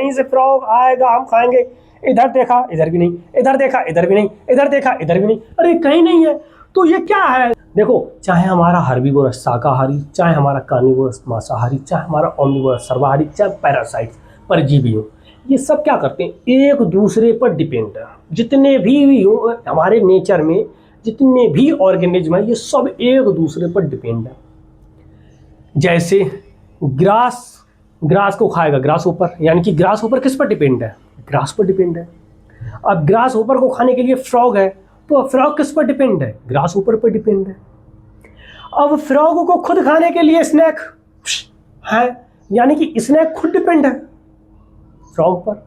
कहीं से फ्रॉग आएगा हम खाएंगे। इधर देखा इधर भी नहीं, इधर देखा इधर भी नहीं, इधर देखा इधर भी नहीं, अरे कहीं नहीं है। तो ये क्या है? देखो, चाहे हमारा हर्बीवोरस शाकाहारी, चाहे हमारा कार्निवोरस मांसाहारी, चाहे हमारा ओमनिवोरस सर्वाहारी, चाहे पैरासाइट्स परजीवी हो, ये सब क्या करते हैं? एक दूसरे पर डिपेंड है। जितने भी हो हमारे नेचर में, जितने भी ऑर्गेनिज्म है, ये सब एक दूसरे पर डिपेंड है। जैसे ग्रास को खाएगा ग्रास ऊपर, यानी कि ग्रास ऊपर किस पर डिपेंड है? ग्रास पर डिपेंड है। अब ग्रास ऊपर को खाने के लिए फ्रॉग है, तो फ्रॉग किस पर डिपेंड है? ग्रास ऊपर पर डिपेंड है। अब फ्रॉग को खुद खाने के लिए स्नैक है, यानी कि स्नैक खुद डिपेंड है फ्रॉग पर।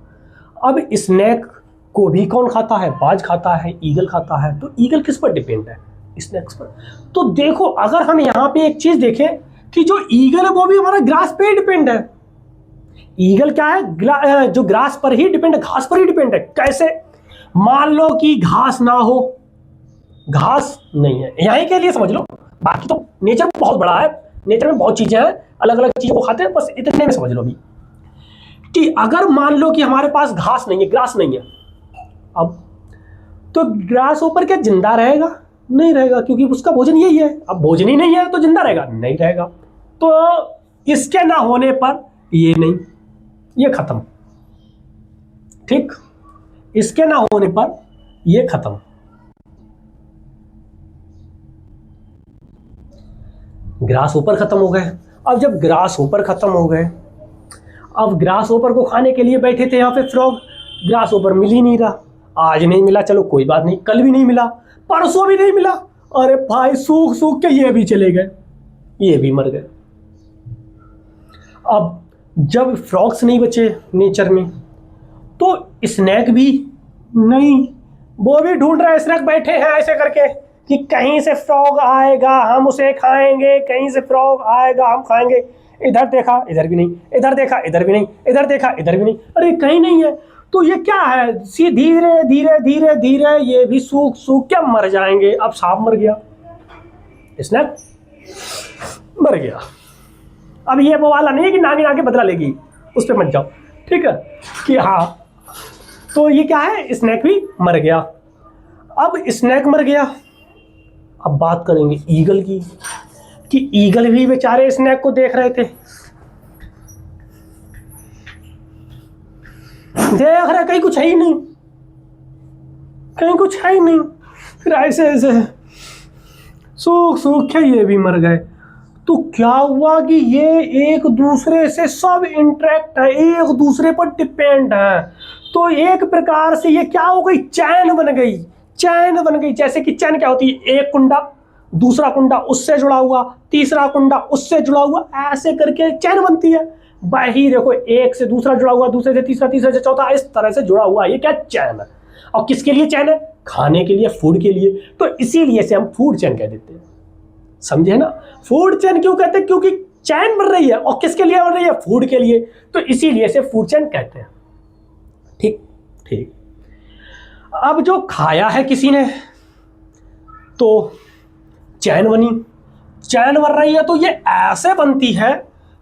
अब स्नैक को भी कौन खाता है? बाज खाता है, ईगल खाता है। तो ईगल किस पर डिपेंड है? स्नैक्स पर। तो देखो, अगर हम यहाँ पे एक चीज देखें कि जो ईगल है वो भी हमारा ग्रास पे डिपेंड है। ईगल क्या है? जो ग्रास पर ही डिपेंड है, घास पर ही डिपेंड है। कैसे? मान लो कि घास ना हो, घास नहीं है, यहीं के लिए समझ लो, बाकी तो नेचर बहुत बड़ा है, नेचर में बहुत चीजें हैं, अलग अलग चीजों को खाते हैं, बस इतने में समझ लो अभी कि अगर मान लो कि हमारे पास घास नहीं है, ग्रास नहीं है, अब तो ग्रास ऊपर क्या जिंदा रहेगा? नहीं रहेगा, क्योंकि उसका भोजन यही है। अब भोजन ही नहीं है तो जिंदा रहेगा? नहीं रहेगा। तो इसके ना होने पर ये नहीं, ये खत्म। ठीक, इसके ना होने पर ये खत्म। ग्रास ऊपर खत्म हो गए। अब जब ग्रास ऊपर खत्म हो गए, अब ग्रास ऊपर को खाने के लिए बैठे थे यहाँ पे फ्रॉग, ग्रास ऊपर मिल ही नहीं रहा। आज नहीं मिला, चलो कोई बात नहीं, कल भी नहीं मिला, परसों भी नहीं मिला, अरे भाई सूख सूख के ये भी चले गए, ये भी मर गए। अब जब फ्रॉग्स नहीं बचे नेचर में, तो स्नैक भी नहीं, वो भी ढूंढ रहे स्नैक, बैठे हैं ऐसे करके कि कहीं से फ्रॉग आएगा हम उसे खाएंगे, कहीं से फ्रॉग आएगा हम खाएंगे। इधर देखा इधर भी नहीं, इधर देखा इधर भी नहीं, इधर देखा इधर भी नहीं, अरे कहीं नहीं है। तो ये क्या है? सी धीरे धीरे धीरे धीरे ये भी सूख सूख के मर जाएंगे। अब सांप मर गया, स्नैक मर गया। अब ये वो वाला नहीं है कि नागिन आके बदला लेगी, उस पर मत जाओ, ठीक है कि हाँ। तो ये क्या है? स्नैक भी मर गया। अब स्नैक मर गया, अब बात करेंगे ईगल की, कि ईगल भी बेचारे स्नैक को देख रहे थे, देख रहे कहीं कुछ है ही नहीं, कहीं कुछ है ही नहीं, फिर ऐसे ऐसे सूख सूख के ये भी मर गए। तो क्या हुआ कि ये एक दूसरे से सब इंटरेक्ट है, एक दूसरे पर डिपेंड है। तो एक प्रकार से ये क्या हो गई? चैन बन गई, चैन बन गई। जैसे कि चैन क्या होती है? एक कुंडा, दूसरा कुंडा उससे जुड़ा हुआ, तीसरा कुंडा उससे जुड़ा हुआ, ऐसे करके चैन बनती है। वही देखो, एक से दूसरा जुड़ा हुआ, दूसरे से तीसरा, तीसरे से चौथा, इस तरह से जुड़ा हुआ। ये क्या? चैन है। और किसके लिए चैन है? खाने के लिए, फूड के लिए। तो इसीलिए से हम फूड चैन कह देते हैं, समझे ना? फूड चैन क्यों कहते हैं? क्योंकि चैन बन रही है, और किसके लिए बन रही है? फूड के लिए। तो इसीलिए से फूड चैन कहते हैं। ठीक ठीक। अब जो खाया है किसी ने, तो चैन बनी, चैन बन रही है, तो ये ऐसे बनती है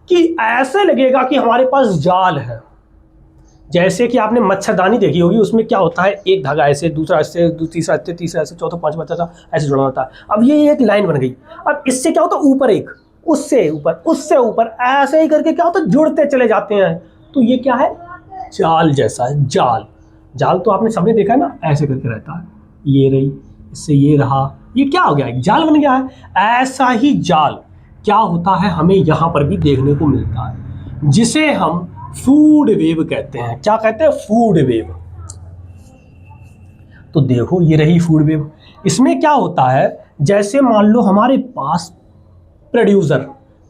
कि ऐसे लगेगा कि हमारे पास जाल है। जैसे कि आपने मच्छरदानी देखी होगी, उसमें क्या होता है? एक धागा ऐसे, दूसरा ऐसे, तीसरा ऐसे, तीसरा ऐसे, चौथा पांचवा छठा ऐसे जुड़ा होता है। अब ये एक लाइन बन गई। अब इससे क्या होता है? ऊपर एक, उससे ऊपर, उससे ऊपर, ऐसे ही करके क्या होता है? जुड़ते चले जाते हैं। तो ये क्या है? जाल जैसा है। जाल, जाल तो आपने सबने देखा है ना, ऐसे करके रहता है। ये रही, इससे ये रहा, ये क्या हो गया? एक जाल बन गया है। ऐसा ही जाल क्या होता है हमें यहाँ पर भी देखने को मिलता है, जिसे हम फूड वेव कहते हैं। क्या कहते हैं? Food web. तो देखो, ये रही फूड वेव। इसमें क्या होता है? जैसे मान लो हमारे पास प्रोड्यूसर,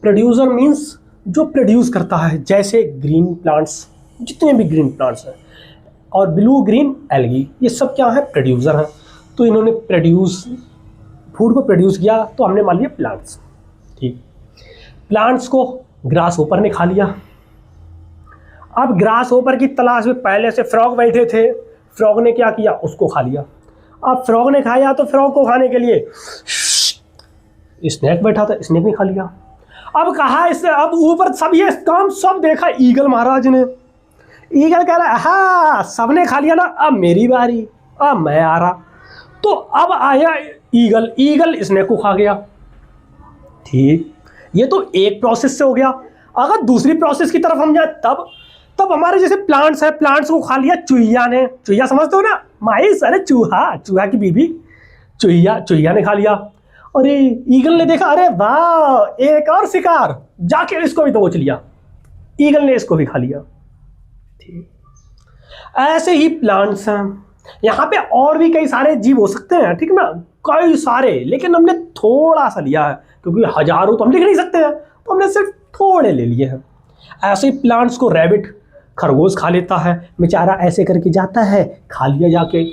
प्रोड्यूसर मीन्स जो प्रोड्यूस करता है, जैसे ग्रीन प्लांट्स, जितने भी ग्रीन प्लांट्स हैं, और ब्लू ग्रीन एल्गी, ये सब क्या है? प्रोड्यूसर हैं। तो इन्होंने प्रोड्यूस, फूड को प्रोड्यूस किया, तो हमने मान लिया प्लांट्स। ठीक, प्लांट्स को ग्रास होपर ने खा लिया। अब ग्रास होपर की तलाश में पहले से फ्रॉग बैठे थे, फ्रॉग ने क्या किया? उसको खा लिया। अब फ्रॉग ने खाया, तो फ्रॉग को खाने के लिए स्नेक बैठा था, स्नेक ने खा लिया। अब कहा इससे, अब ऊपर सब ये काम सब देखा ईगल महाराज ने। ईगल कह रहा है हाँ सबने खा लिया ना, अब मेरी बारी, अब मैं आ रहा। तो अब आया ईगल, ईगल इसने को खा गया। ठीक, ये तो एक प्रोसेस से हो गया। अगर दूसरी प्रोसेस की तरफ हम जाए तब हमारे जैसे प्लांट्स है, प्लांट्स को खा लिया चूहिया ने। चूहिया समझते हो ना, माइस, अरे चूहा की बीबी चूहिया ने खा लिया। अरे ईगल ने देखा, अरे वाह एक और शिकार, जाके इसको भी दबोच लिया। ईगल ने इसको भी खा लिया। ठीक, ऐसे ही प्लांट्स हैं। यहाँ पे और भी कई सारे जीव हो सकते हैं, ठीक ना, कई सारे, लेकिन हमने थोड़ा सा लिया है क्योंकि हजारों तो हम लिख नहीं सकते हैं, तो हमने सिर्फ थोड़े ले लिए हैं। ऐसे ही प्लांट्स को रैबिट, खरगोश खा लेता है, बेचारा ऐसे करके जाता है, खा लिया जाके।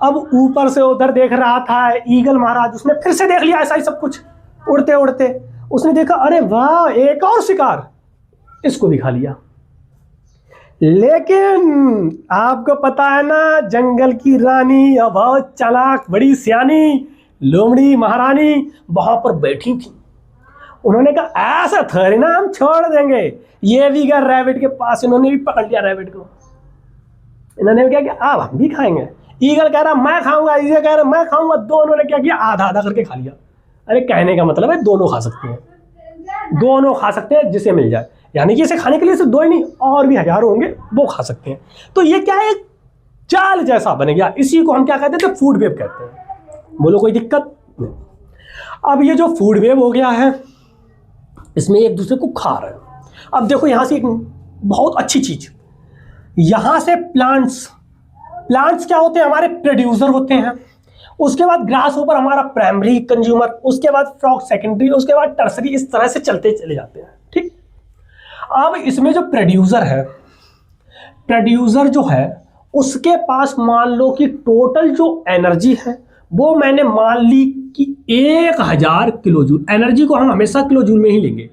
अब ऊपर से उधर देख रहा था ईगल महाराज, उसने फिर से देख लिया ऐसा ही सब कुछ, उड़ते उड़ते उसने देखा, अरे वाह एक और शिकार, इसको भी खा लिया। लेकिन आपको पता है ना, जंगल की रानी और बहुत चालाक बड़ी सियानी लोमड़ी महारानी वहां पर बैठी थी। उन्होंने कहा ऐसा थोड़ी ना हम छोड़ देंगे, ये भी गए रैबिट के पास, इन्होंने भी पकड़ लिया रैबिट को। इन्होंने क्या किया, अब हम भी खाएंगे। ईगल कह रहा मैं खाऊंगा, ईगल कह रहा मैं खाऊंगा, दोनों ने क्या किया, आधा आधा करके खा लिया। अरे कहने का मतलब है दोनों खा सकते हैं, दोनों खा सकते हैं जिसे मिल जाए, यानी कि इसे खाने के लिए सिर्फ दो ही नहीं और भी हजारों होंगे, वो खा सकते हैं। तो ये क्या है, जाल जैसा बन गया, इसी को हम क्या कहते थे, फूड वेब कहते हैं। बोलो कोई दिक्कत नहीं। अब ये जो फूड वेब हो गया है, इसमें एक दूसरे को खा रहे हैं। अब देखो यहां से एक बहुत अच्छी चीज, यहां से प्लांट्स क्या होते हैं, हमारे प्रोड्यूसर होते हैं। उसके बाद ग्रास होपर हमारा प्राइमरी कंज्यूमर, उसके बाद फ्रॉग सेकेंडरी, उसके बाद टर्सरी, इस तरह से चलते चले जाते हैं। ठीक, अब इसमें जो प्रोड्यूसर है, प्रोड्यूसर जो है उसके पास मान लो कि टोटल जो एनर्जी है वो मैंने मान ली कि 1000 किलो जूल। एनर्जी को हम हमेशा किलो जूल में ही लेंगे,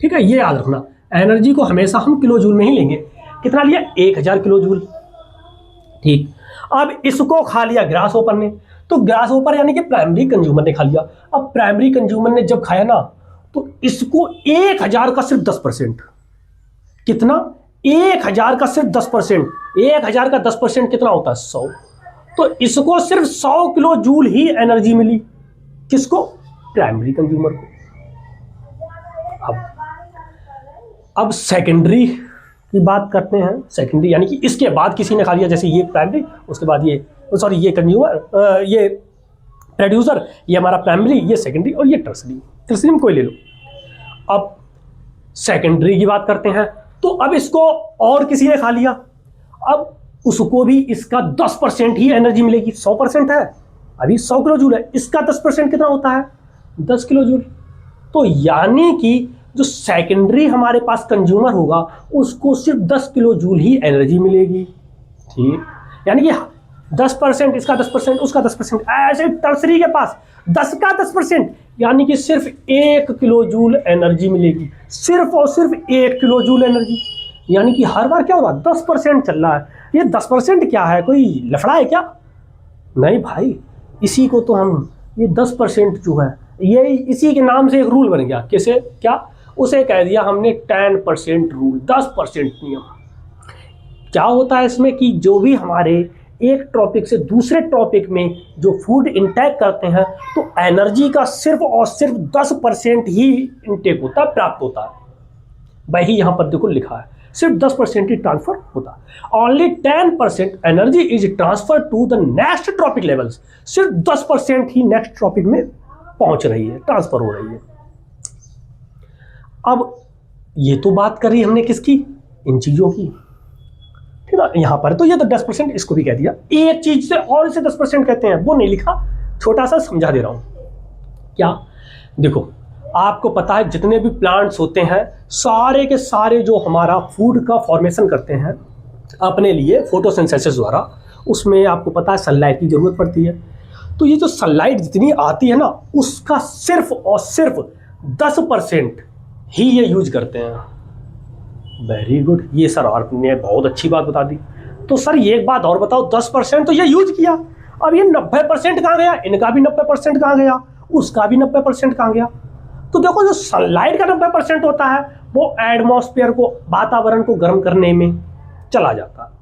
ठीक है, ये याद रखना, एनर्जी को हमेशा हम किलो जूल में ही लेंगे। कितना लिया, 1000 किलो जूल। ठीक, अब इसको खा लिया ग्रास होपर ने, तो ग्रास होपर यानी कि प्राइमरी कंज्यूमर ने खा लिया। अब प्राइमरी कंज्यूमर ने जब खाया ना, तो इसको 1000 का सिर्फ 10%, कितना, 1000 का सिर्फ 10%, 1000 का 10% कितना होता है, 100। तो इसको सिर्फ 100 किलो जूल ही एनर्जी मिली, किसको, प्राइमरी कंज्यूमर को। अब सेकेंडरी की बात करते हैं। सेकेंडरी यानी कि इसके बाद किसी ने खा लिया, जैसे ये प्राइमरी, उसके बाद ये सॉरी ये कंज्यूमर, ये प्रोड्यूसर, ये हमारा प्राइमरी, ये सेकेंडरी और ये टर्सरी में कोई ले लो। अब सेकेंडरी की बात करते हैं, तो अब इसको और किसी ने खा लिया, अब उसको भी इसका 10% ही एनर्जी मिलेगी। 100% है, अभी 100 किलो जूल है, इसका 10% कितना होता है, 10 किलो जूल। तो यानी कि जो सेकेंडरी हमारे पास कंज्यूमर होगा उसको सिर्फ 10 किलो जूल ही एनर्जी मिलेगी। ठीक, यानी कि 10%, इसका 10%, उसका 10%, ऐसे टर्सरी के पास 10 का 10%, यानी कि सिर्फ 1 किलो जूल एनर्जी मिलेगी, सिर्फ और सिर्फ 1 किलो जूल एनर्जी। यानी कि हर बार क्या होगा, 10% चल रहा है। ये 10% क्या है, कोई लफड़ा है क्या, नहीं भाई, इसी को तो हम, ये 10% जो है, ये इसी के नाम से एक रूल बन गया, किसे, क्या, उसे कह दिया हमने 10% रूल, 10% नियम। क्या होता है इसमें कि जो भी हमारे एक टॉपिक से दूसरे टॉपिक में जो फूड इंटेक करते हैं, तो एनर्जी का सिर्फ और सिर्फ 10% ही इंटेक होता है, प्राप्त होता है। वही यहां पर देखो लिखा है, सिर्फ 10% ही ट्रांसफर होता है। Only 10% energy is transfer to the next trophic levels. सिर्फ 10% ही नेक्स्ट ट्रॉपिक में पहुंच रही है, ट्रांसफर हो रही है। अब ये तो बात करी हमने किसकी, इन चीजों की, ठीक है। यहां पर तो ये तो 10%, इसको भी कह दिया। एक चीज से और इसे 10% कहते हैं, वो नहीं लिखा, छोटा सा समझा दे रहा हूं। क्या, देखो आपको पता है जितने भी प्लांट्स होते हैं सारे के सारे जो हमारा फूड का फॉर्मेशन करते हैं अपने लिए फोटोसिंथेसिस द्वारा, उसमें आपको पता है सनलाइट की जरूरत पड़ती है। तो ये जो सनलाइट जितनी आती है ना, उसका सिर्फ और सिर्फ 10% ही ये यूज करते हैं। वेरी गुड, ये सर आपने बहुत अच्छी बात बता दी। तो सर ये एक बात और बताओ, 10% तो ये यूज किया, अब ये 90% कहाँ गया, इनका भी 90% कहाँ गया, उसका भी 90% कहाँ गया। तो देखो जो सनलाइट का 90% होता है वो एटमॉस्फेयर को, वातावरण को गर्म करने में, चला जाता है।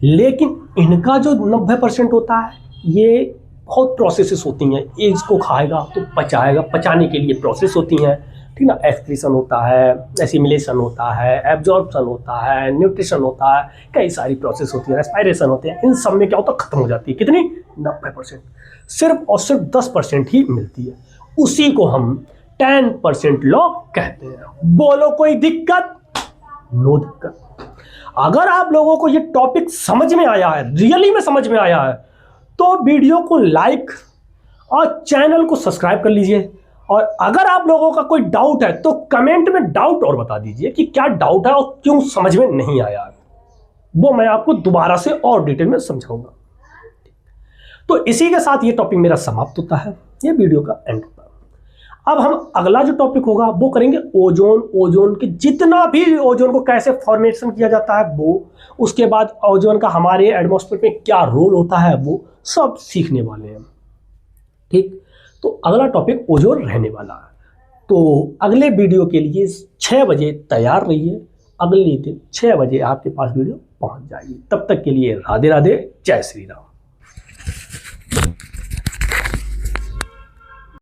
लेकिन इनका जो 90% होता है ये बहुत प्रोसेसेस होती हैं। ये इसको खाएगा तो पचाएगा, पचाने के लिए प्रोसेस होती हैं, ठीक ना। एक्सक्रीशन होता है, एसिमिलेशन होता है, एब्जॉर्प्शन होता है, न्यूट्रिशन होता है, कई सारी प्रोसेस होती है, रेस्पायरेशन होते हैं। इन सब में क्या होता है, खत्म हो जाती है। कितनी? 90%। सिर्फ और सिर्फ 10% ही मिलती है। उसी को हम 10% लॉ कहते हैं। बोलो कोई दिक्कत? नो दिक्कत। अगर आप लोगों को ये टॉपिक समझ में आया है, रियली में समझ में आया है, तो वीडियो को लाइक और चैनल को सब्सक्राइब कर लीजिए। और अगर आप लोगों का कोई डाउट है तो कमेंट में डाउट और बता दीजिए कि क्या डाउट है और क्यों समझ में नहीं आया है, वो मैं आपको दोबारा से और डिटेल में समझाऊंगा। तो इसी के साथ ये टॉपिक मेरा समाप्त होता है, ये वीडियो का एंड होता है। अब हम अगला जो टॉपिक होगा वो करेंगे ओजोन। ओजोन के जितना भी ओजोन को कैसे फॉर्मेशन किया जाता है वो, उसके बाद ओजोन का हमारे एटमॉस्फेयर में क्या रोल होता है वो सब सीखने वाले हैं, ठीक। तो अगला टॉपिक ओजोन रहने वाला है। तो अगले वीडियो के लिए 6 बजे तैयार रहिए। अगले दिन 6 बजे आपके पास वीडियो पहुंच जाएगी। तब तक के लिए राधे राधे, जय श्री राम।